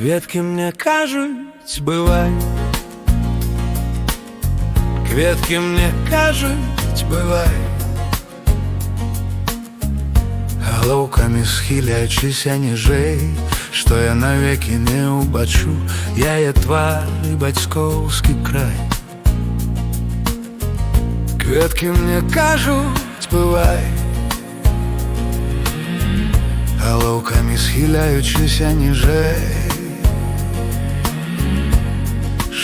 Кветкі мне кажуць, бывай. Кветкі мне кажуць, бывай. Галоўкамі схіляючыся ніжэй, што я навекі не ўбачу яе твар і бацькоўскі край. Кветкі мне кажуць, бывай. Галоўкамі схіляючыся ніжэй,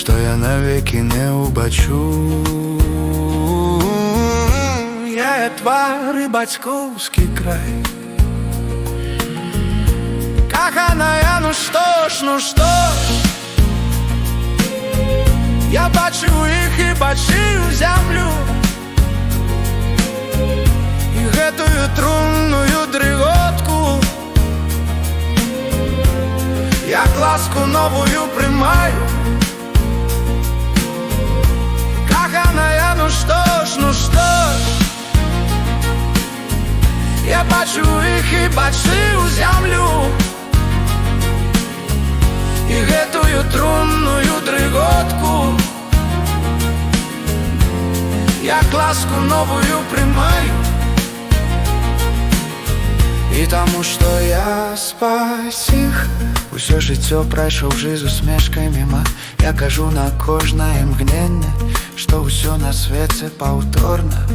што я навекі не ўбачу яе твар і бацькоўскі край. Каханая, ну што ж, я бачыў іх і бачыў зямлю, і гэтую трунную дрыготку, як ласку новую прымаю. Каханая, ну што ж, я бачыў іх і бачыў зямлю, і гэтую трунную дрыготку, як ласку новую прымаю. І таму, што я спас іх, усё жыццё прайшоўшы з усмешкай міма, я кажу на кожнае імгненне, што ўсё на свеце паўторна.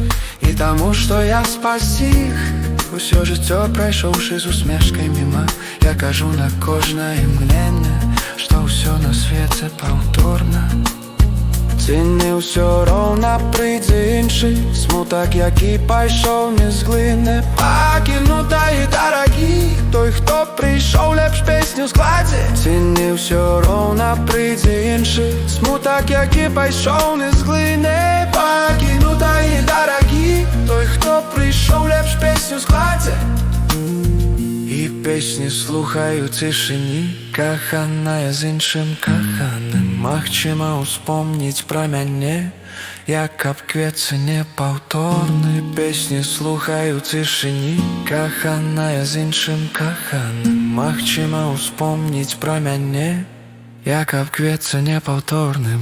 І таму, што я спас іх, усё жыццё прайшоўшы з усмешкай міма, я кажу на кожнае імгненне, што ўсё на свеце паўторна. Ці не ўсё роўна прыйдзе іншы смутак, які пайшоў не з глыны, пакінута і дарагі той, хто прыйшоў лепш песню складзе. Ці не ўсё роўна прыйдзе іншы смутак, які пайшоў не з глыны, пакінута і дарагі той, хто прыйшоў лепш песню складзе. І песні слухаю цішыні, каханая з іншым каханым. Магчыма успомніць пра мяне, як аб кветцы непаўторны. Песні слухаю цішыні, каханая з іншым каханым. Магчыма успомніць пра мяне, як аб кветцы непаўторным.